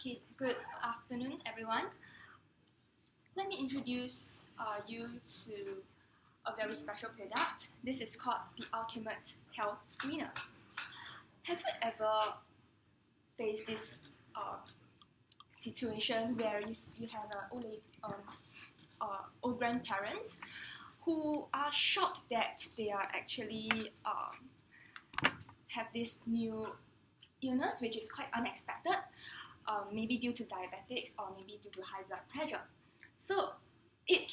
Okay, good afternoon, everyone. Let me introduce you to a very special product. This is called the Ultimate Health Screener. Have you ever faced this situation where you have old grandparents who are shocked that they are actually have this new illness, which is quite unexpected, maybe due to diabetics or maybe due to high blood pressure. So it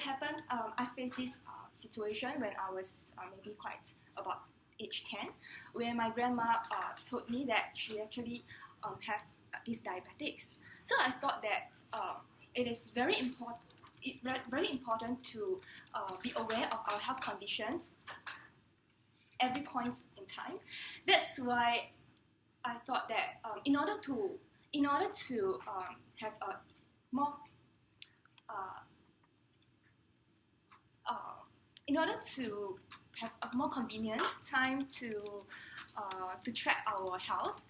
happened. I faced this situation when I was maybe quite about age 10, where my grandma told me that she actually had these diabetics. So I thought that it is very important to be aware of our health conditions every point in time. That's why I thought that in order to have a more convenient time to track our health,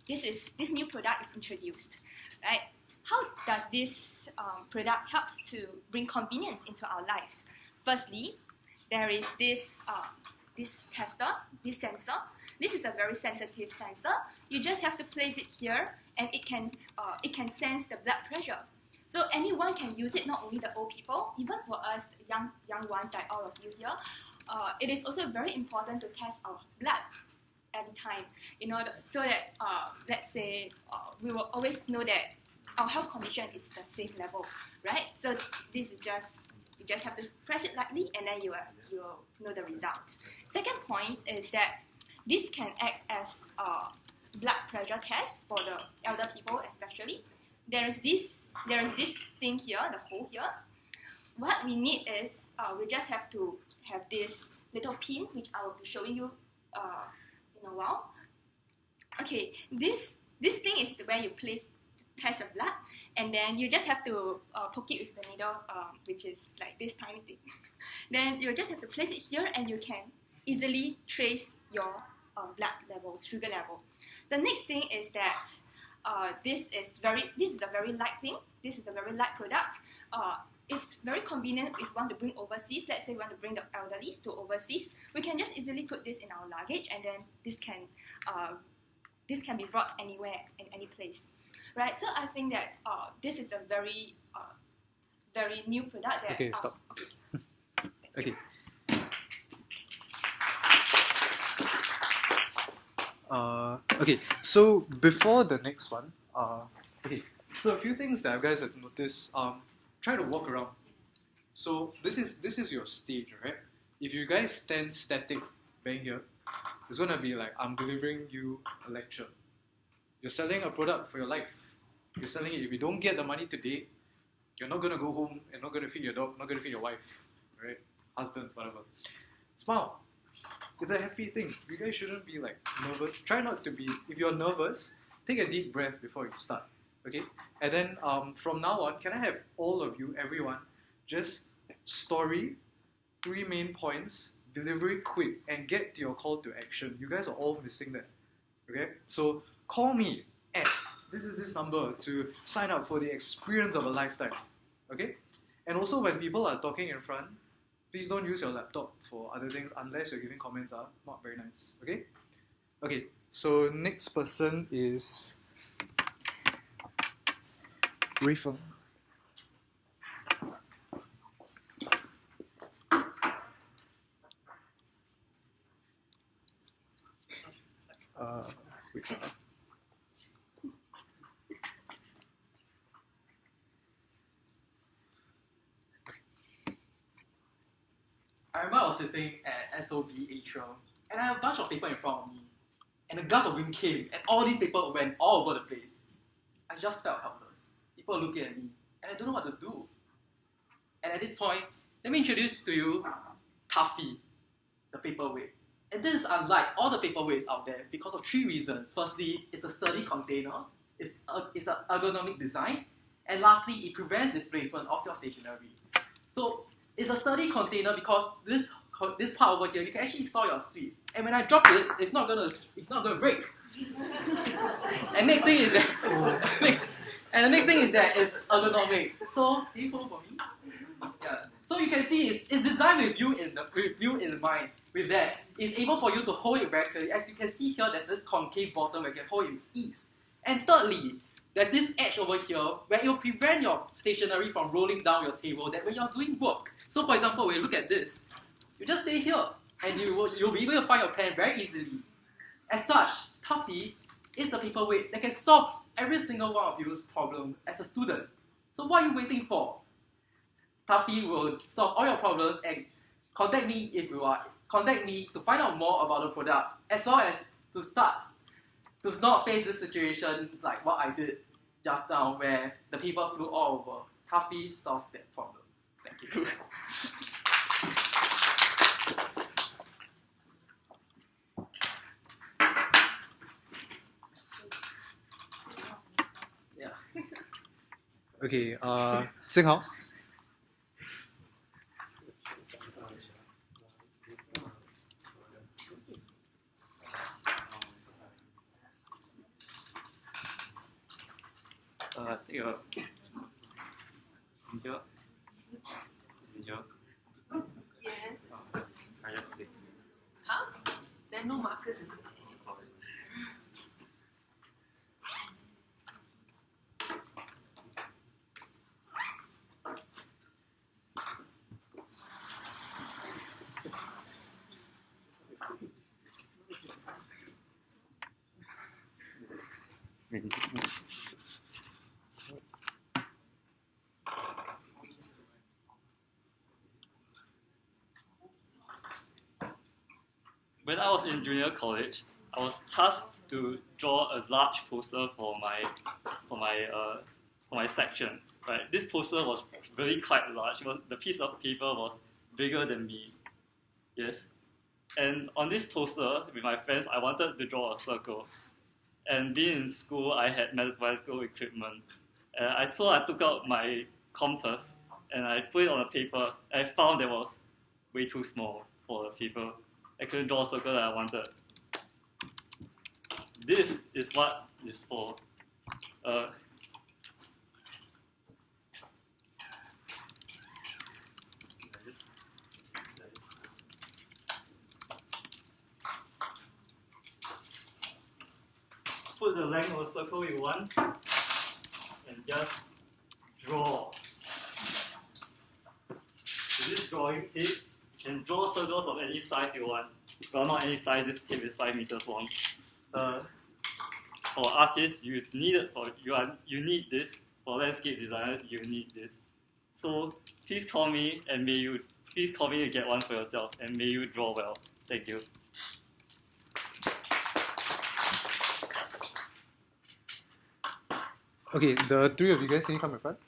this new product is introduced, right? How does this product helps to bring convenience into our lives? Firstly, there is this tester, this sensor. This is a very sensitive sensor. You just have to place it here, and it can sense the blood pressure. So anyone can use it, not only the old people, even for us young ones like all of you here. It is also very important to test our blood every time, in order so that let's say we will always know that our health condition is the safe level, right? So this is you just have to press it lightly, and then you will know the results. Second point is that this can act as a blood pressure test for the elder people, especially. There is this thing here, the hole here. What we need is we just have to have this little pin, which I will be showing you in a while. Okay, this thing is where you test the blood, and then you just have to poke it with the needle, which is like this tiny thing. Then you just have to place it here, and you can easily trace your blood level, sugar level. The next thing is that this is a very light thing. This is a very light product. It's very convenient if we want to bring overseas. Let's say we want to bring the elderly to overseas. We can just easily put this in our luggage, and then this can be brought anywhere, in any place, right? So I think that this is a very new product. That, okay, stop. Okay. Okay, so before the next one, so a few things that you guys have noticed. Try to walk around. So this is your stage, right? If you guys stand static, bang here, it's gonna be like I'm delivering you a lecture. You're selling a product for your life. You're selling it. If you don't get the money today, you're not gonna go home and not gonna feed your dog, not gonna feed your wife, right? Husband, whatever. Smile. It's a happy thing. You guys shouldn't be like nervous. Try not to be. If you're nervous, take a deep breath before you start. Okay? And then from now on, can I have all of you, everyone, just story, 3 main points, deliver it quick, and get to your call to action. You guys are all missing that. Okay? So call me at this number to sign up for the experience of a lifetime. Okay? And also when people are talking in front, please don't use your laptop for other things unless you're giving comments. Not very nice. Okay? Okay, so next person is Feng. Wait. I remember I was sitting at SOB atrium, and I had a bunch of paper in front of me, and a gust of wind came, and all these papers went all over the place. I just felt helpless. People were looking at me, and I don't know what to do. And at this point, let me introduce to you Tuffy, the paperweight. And this is unlike all the paperweights out there because of 3 reasons. Firstly, it's a sturdy container, it's an ergonomic design, and lastly, it prevents displacement of your stationery. So it's a sturdy container because this part over here, you can actually store your sweets. And when I drop it, it's not gonna break. And next thing is that the next thing is that it's ergonomic. So can you hold for me? Yeah. So you can see it's designed with you in mind. With that, it's able for you to hold it very clearly. As you can see here, there's this concave bottom where you can hold it with ease. And thirdly, there's this edge over here where it will prevent your stationery from rolling down your table that when you're doing work. So for example, when you look at this, you just stay here and you'll be able to find your pen very easily. As such, Tuffy is the paperweight that can solve every single one of you's problem as a student. So what are you waiting for? Tuffy will solve all your problems and contact me to find out more about the product, as well as to not face this situation like what I did just now where the paper flew all over. Tuffy solved that problem. Thank you. Yeah. Okay, Zheng. I think Sendil. Sendil. Yes. I just did. Huh? There are no markers in there. Sorry. When I was in junior college, I was tasked to draw a large poster for my section. Right, this poster was really quite large. The piece of paper was bigger than me. Yes, and on this poster with my friends, I wanted to draw a circle. And being in school, I had mathematical equipment. I took out my compass and I put it on the paper. I found it was way too small for the paper. I couldn't draw a circle that I wanted. This is what it's for. Put the length of the circle you want and just draw. With this drawing tape, you can draw circles of any size you want. Well, not any size, this tape is 5 meters long. For artists, you need this. For landscape designers, you need this. So please call me to get one for yourself, and may you draw well. Thank you. Okay, the three of you guys, can you come in front?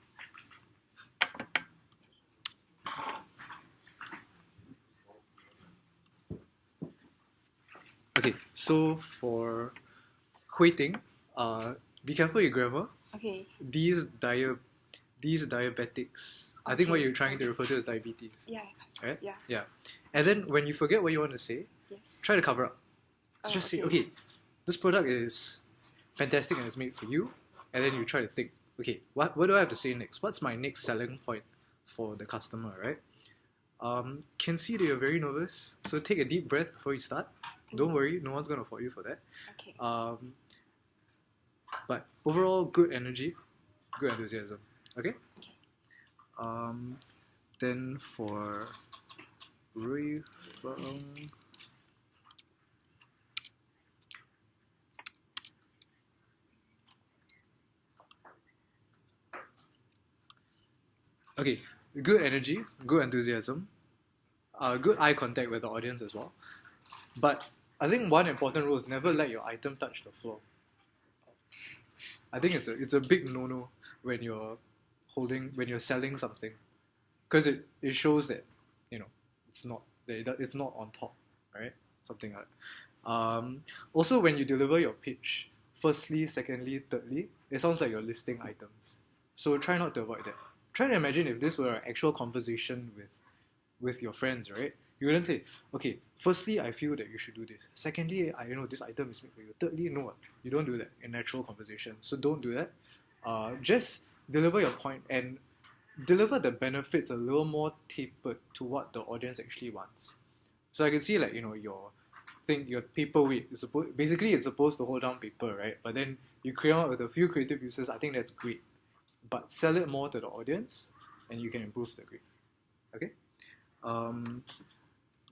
Okay, so for Ting, be careful your grammar. Okay. These diabetics. I think what you're trying to refer to as diabetes. Yeah. Right? Yeah. Yeah. And then when you forget what you want to say, Yes. try to cover up. So Oh, just say, okay. okay, this product is fantastic and it's made for you. And then you try to think, okay, what do I have to say next? What's my next selling point for the customer, right? Can see that you're very nervous, so take a deep breath before you start. Don't worry, no one's gonna fault you for that. Okay. But overall, good energy, good enthusiasm. Okay. Then for Feng. Okay, good energy, good enthusiasm, good eye contact with the audience as well. But I think one important rule is never let your item touch the floor. I think it's a big no-no when you're selling something, because it shows that it's not on top, right? Something like that. Also, when you deliver your pitch, firstly, secondly, thirdly, it sounds like you're listing items. So try not to avoid that. Try to imagine if this were an actual conversation with your friends, right? You wouldn't say, okay, firstly, I feel that you should do this. Secondly, I know this item is made for you. Thirdly, no, you don't do that in natural conversation. So don't do that. Just deliver your point and deliver the benefits a little more tapered to what the audience actually wants. So I can see like, your paperweight is basically it's supposed to hold down paper, right? But then you come out with a few creative uses. I think that's great. But sell it more to the audience, and you can improve the grade. Okay.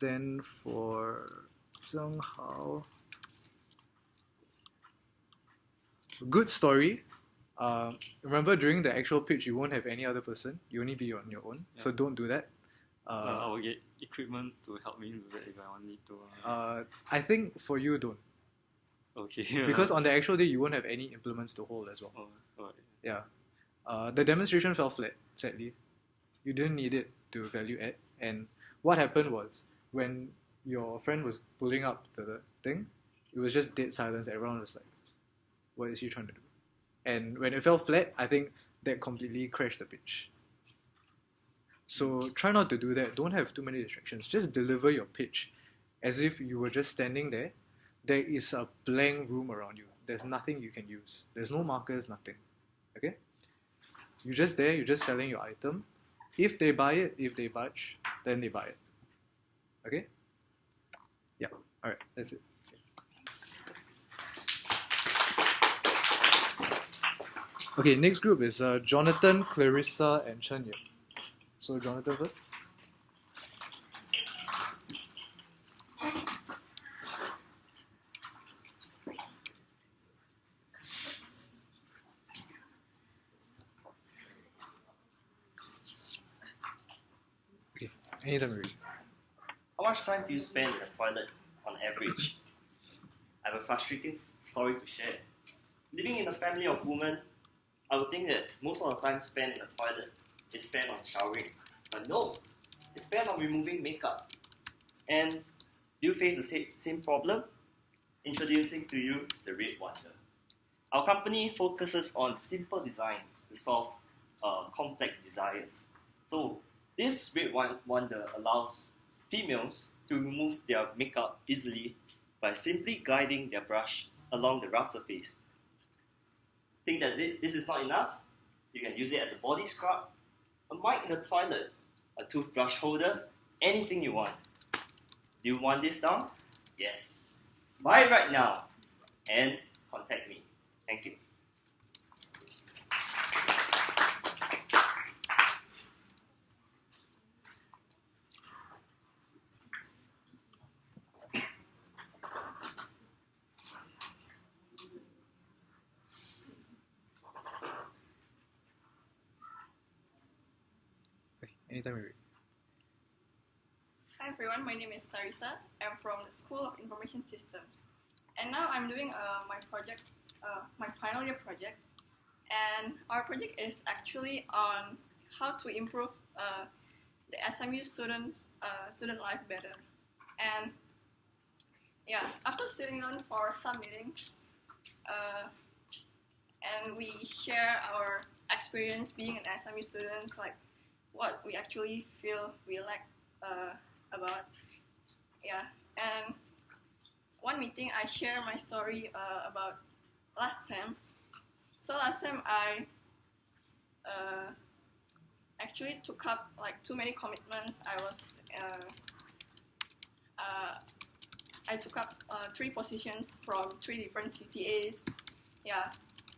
Then for Zheng Hao, good story. Remember, during the actual pitch, you won't have any other person. You only be on your own. Yeah. So don't do that. I will get equipment to help me with that if I want need to. I think for you, don't. Okay. Because on the actual day, you won't have any implements to hold as well. Oh, Yeah. The demonstration fell flat, sadly. You didn't need it to value add. And what happened was, when your friend was pulling up the thing, it was just dead silence. Everyone was like, what is he trying to do? And when it fell flat, I think that completely crashed the pitch. So try not to do that. Don't have too many distractions. Just deliver your pitch as if you were just standing there. There is a blank room around you. There's nothing you can use. There's no markers, nothing. Okay? You're just there, you're just selling your item. If they buy it, if they budge, then they buy it. Okay? Yeah. Alright, that's it. Okay, next group is Jonathan, Clarissa, and Chen Ye. So Jonathan first. Okay, anytime you're ready. How much time do you spend in the toilet on average? I have a frustrating story to share. Living in a family of women, I would think that most of the time spent in the toilet is spent on showering. But no, it's spent on removing makeup. And do you face the same problem? Introducing to you the Red Wonder. Our company focuses on simple design to solve complex desires. So this Red Wonder allows females to remove their makeup easily by simply gliding their brush along the rough surface. Think that this is not enough? You can use it as a body scrub, a mic in the toilet, a toothbrush holder, anything you want. Do you want this down? Yes. Buy it right now and contact me. Thank you. Okay, anytime you're ready. Hi everyone, my name is Clarissa. I'm from the School of Information Systems. And now I'm doing my project, my final year project. And our project is actually on how to improve the SMU student life better. And yeah, after sitting down for some meetings, and we share our experience being an SMU student, like what we actually feel we like about. Yeah, and one meeting I share my story about last sem. So last sem I actually took up like too many commitments. I took up 3 positions from 3 different CTAs. Yeah,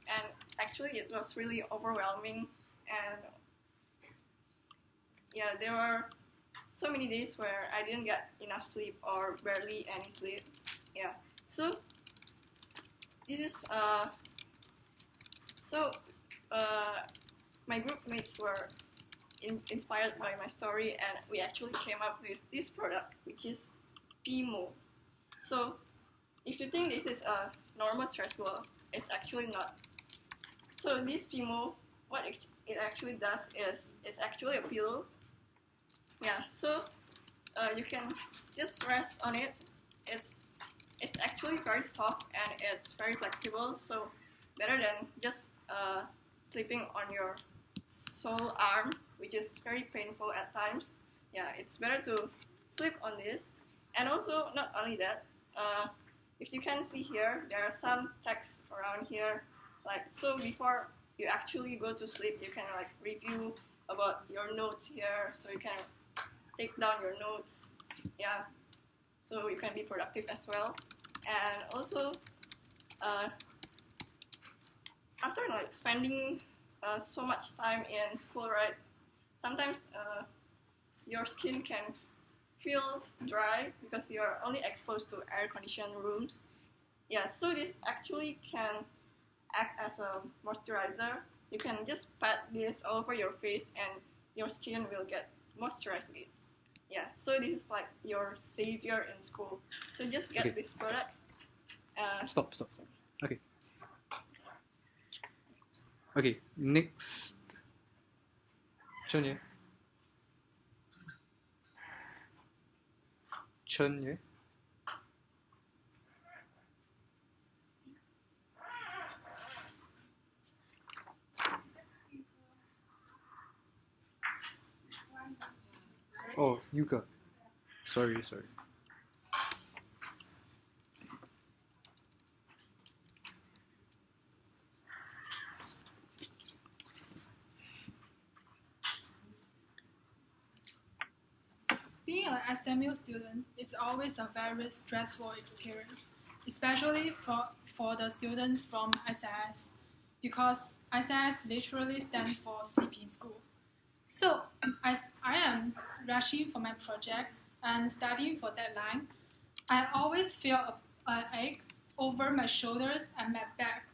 and actually it was really overwhelming, and yeah, there were so many days where I didn't get enough sleep or barely any sleep. Yeah, so this is my group mates were inspired by my story, and we actually came up with this product, which is PMO. So if you think this is a normal stress ball, it's actually not. So this PMO, what it actually does is it's actually a pillow. Yeah, so you can just rest on it. It's actually very soft and it's very flexible. So better than just sleeping on your sole arm, which is very painful at times. Yeah, it's better to sleep on this. And also, not only that, if you can see here, there are some text around here. Like, so before you actually go to sleep, you can like review about your notes here, so you can take down your notes. Yeah, so you can be productive as well. And also, after like spending so much time in school, right? Sometimes your skin can feel dry because you are only exposed to air-conditioned rooms. Yeah, so this actually can act as a moisturizer. You can just pat this all over your face and your skin will get moisturized again. Yeah, so this is like your savior in school. So just get this product. Stop. Okay. Okay, next. Chen Ye. Oh, Yuge. Sorry. Being an SMU student is always a very stressful experience, especially for the students from SAS, because SAS literally stands for sleep in school. So as I am rushing for my project and studying for deadline, I always feel an ache over my shoulders and my back.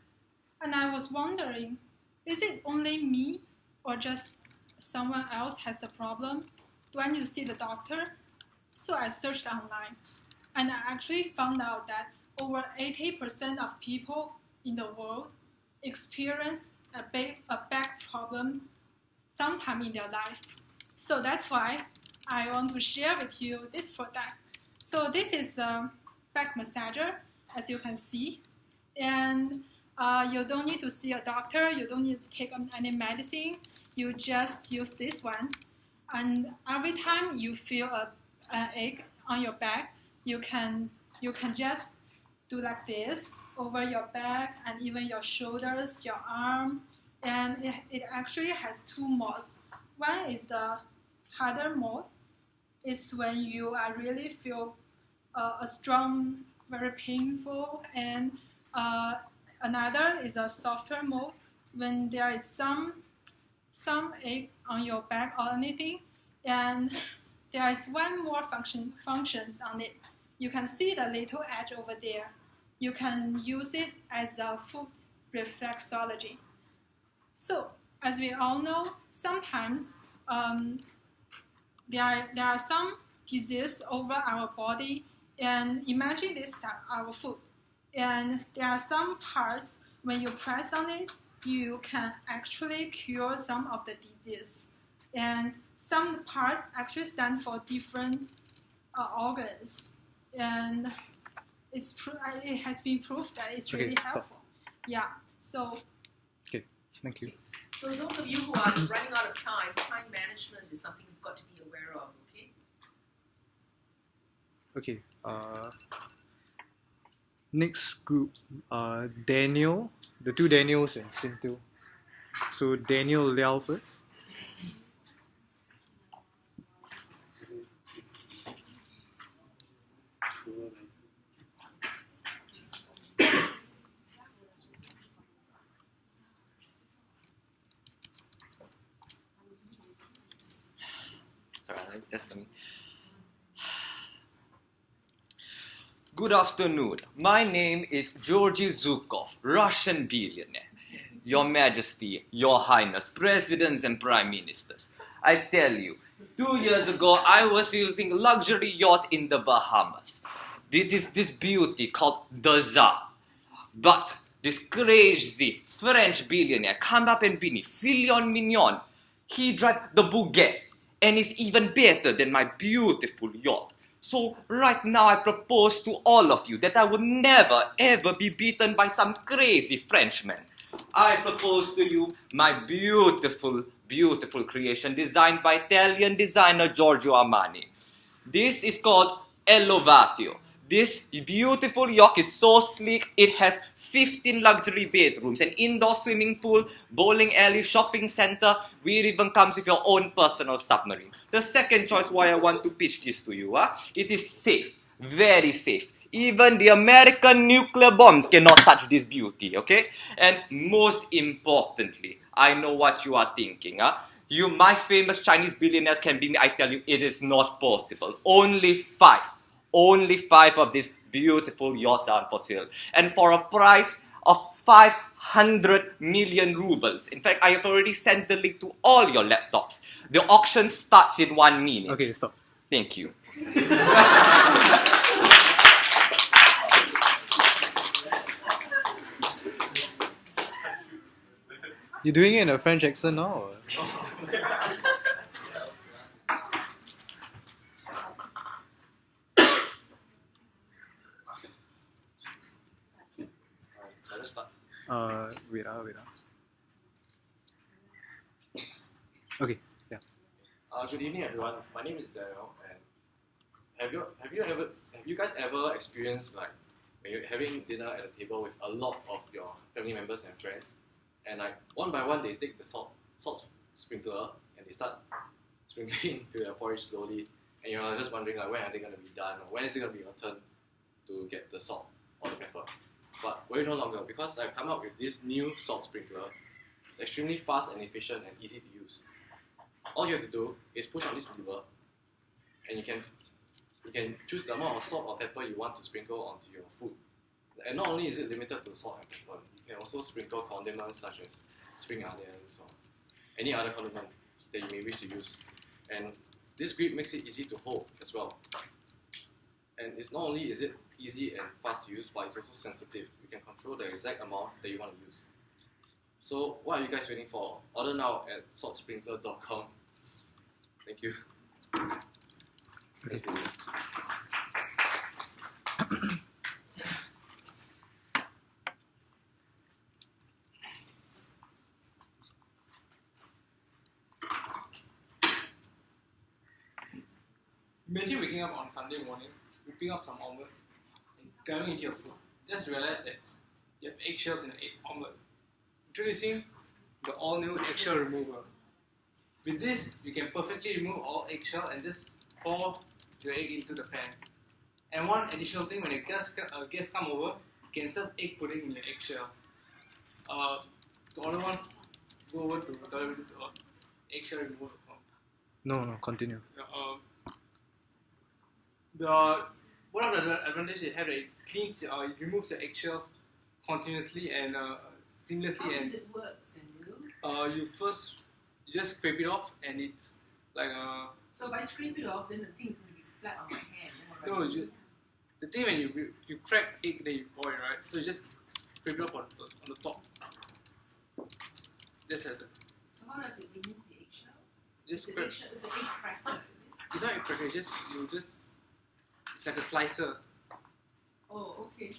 And I was wondering, is it only me or just someone else has the problem? Do I need to see the doctor? So I searched online, and I actually found out that over 80% of people in the world experience a back problem sometime in their life. So that's why I want to share with you this product. So this is a back massager, as you can see, and you don't need to see a doctor, you don't need to take any medicine, you just use this one. And every time you feel an ache on your back, you can just do like this over your back and even your shoulders, your arm, and it actually has two modes. One is the harder mode. It's when you are really feel a strong, very painful, and another is a softer mode when there is some ache on your back or anything, and there is one more functions on it. You can see the little edge over there. You can use it as a foot reflexology. So, as we all know, sometimes there are some disease over our body, and imagine this our foot, and there are some parts when you press on it, you can actually cure some of the disease, and some part actually stand for different organs, and it has been proved that it's really helpful. Stop. Yeah. So. Okay. Thank you. So those of you who are running out of time management is something you've got to be aware of, okay? Okay. Next group, Daniel, the two Daniels and Sendil. So Daniel Leow first. Good afternoon. My name is Georgy Zhukov, Russian billionaire. Your Majesty, Your Highness, Presidents and Prime Ministers. I tell you, 2 years ago I was using a luxury yacht in the Bahamas. This beauty called the Tsar. But this crazy French billionaire come up and beat me, filet mignon. He drives the Bugatti and is even better than my beautiful yacht. So right now I propose to all of you that I would never ever be beaten by some crazy Frenchman. I propose to you my beautiful, beautiful creation designed by Italian designer Giorgio Armani. This is called Elevatio. This beautiful yacht is so sleek, it has 15 luxury bedrooms, an indoor swimming pool, bowling alley, shopping center, where it even comes with your own personal submarine. The second choice why I want to pitch this to you, it is safe, very safe. Even the American nuclear bombs cannot touch this beauty, okay? And most importantly, I know what you are thinking, You, my famous Chinese billionaires can be me. I tell you, it is not possible. Only five of these beautiful yachts are for sale. And for a price of 500 million rubles. In fact, I have already sent the link to all your laptops. The auction starts in 1 minute. Okay, stop. Thank you. You doing it in a French accent now? Or? Let's start. Wait. Okay, yeah. Good evening, everyone. My name is Leow, and have you guys ever experienced like when you're having dinner at a table with a lot of your family members and friends, and like one by one they take the salt sprinkler and they start sprinkling to their porridge slowly, and you're just wondering like when are they going to be done, or when is it going to be your turn to get the salt or the pepper. But wait no longer, because I've come up with this new salt sprinkler. It's extremely fast and efficient and easy to use. All you have to do is push on this lever, and you can choose the amount of salt or pepper you want to sprinkle onto your food. And not only is it limited to salt and pepper, you can also sprinkle condiments such as spring onions or any other condiment that you may wish to use. And this grip makes it easy to hold as well. And it's not only is it easy and fast to use, but it's also sensitive. You can control the exact amount that you want to use. So what are you guys waiting for? Order now at saltsprinkler.com. Thank you. Thanks, David. Imagine waking up on Sunday morning, whipping up some omelets, and diving into your food. Just realize that you have eggshells in an egg omelet. Introducing the all-new eggshell remover. With this, you can perfectly remove all eggshell and just pour your egg into the pan. And one additional thing, when a guest come over, you can serve egg pudding in your eggshell. To order one, go over to www.eggshellremover.com. No, continue. One of the advantages it has, it cleans, it removes the eggshells continuously and seamlessly. How and does it work, Sendil? You just scrape it off, and it's like So if I scrape it off, then the thing is going to be splat on my hand. Then what do I no, do? the thing when you crack egg, then you boil, right? So you just scrape it off on the top. Just like that. So how does it remove the eggshell? Just The scrape. eggshell is the egg cracker, is it? It's not a cracker. It's like a slicer. Oh, okay.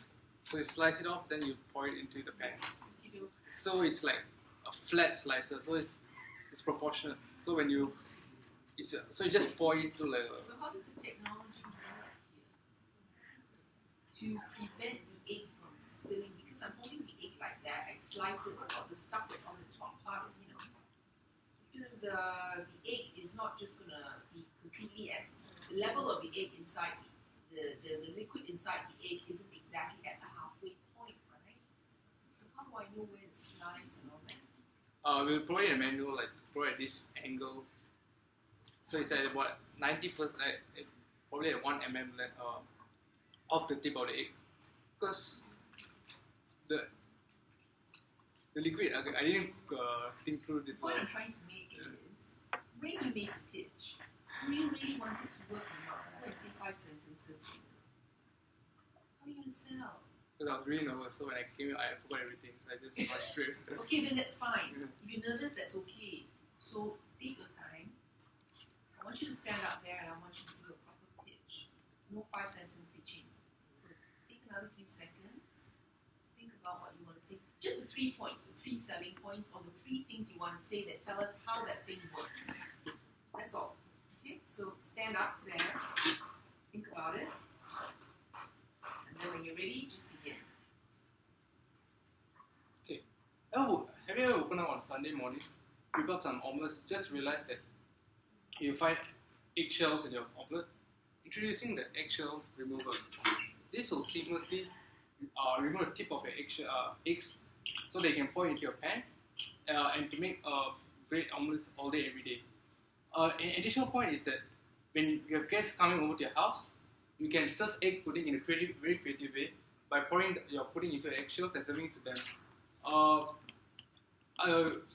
So you slice it off, then you pour it into the pan. Okey-doke. So it's like a flat slicer. So it's proportionate. So when you so you just pour it to like So how does the technology work here to prevent the egg from spilling? Because I'm holding the egg like that, I slice it out the stuff that's on the top part, because the egg is not just gonna be completely at the level of the egg inside the liquid inside the egg isn't exactly at the halfway point, right? So how do I know where to slice and all that? we'll provide a manual like provide this angle. So it's at about 90%, probably at 1 mm off the tip of the egg, because the liquid. Okay, I didn't think through this What well. I'm trying to make is, when you make a pitch, do you really want it to work or not? Like say 5 sentences. How are you going to sell? Because I was really nervous, so when I came here, I forgot everything, so I just rushed straight. Okay, then that's fine. If you're nervous, that's okay. So take your time. I want you to stand up there and I want you to do a proper pitch. No 5-sentence pitching. So take another few seconds. Think about what you want to say. Just the 3 points, the 3 selling points, or the 3 things you want to say that tell us how that thing works. That's all. Okay? Okay, so stand up there, think about it, and then when you're ready, just begin. Have you ever woken up on Sunday morning, pick up some omelets, just realize that you find eggshells in your omelet? Introducing the eggshell remover. This will seamlessly remove the tip of your eggs so they can pour into your pan and to make great omelets all day, every day. An additional point is that when you have guests coming over to your house, you can serve egg pudding in a very creative way by pouring your pudding into eggshells and serving it to them.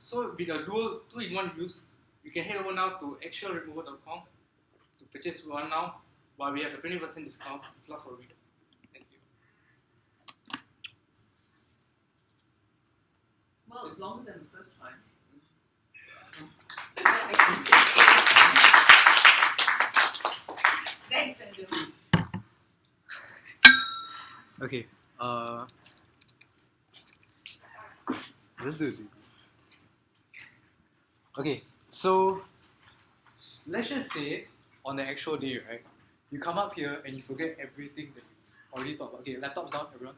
So with a dual 2-in-1 use, you can head over now to eggshellremover.com to purchase one now, while we have a 20% discount. It lasts for a week. Thank you. Well, it's longer than the first time. Thanks, Sendil. Okay. Let's do it. Okay, so let's just say on the actual day, right? You come up here and you forget everything that you already thought about. Okay, laptops down, everyone.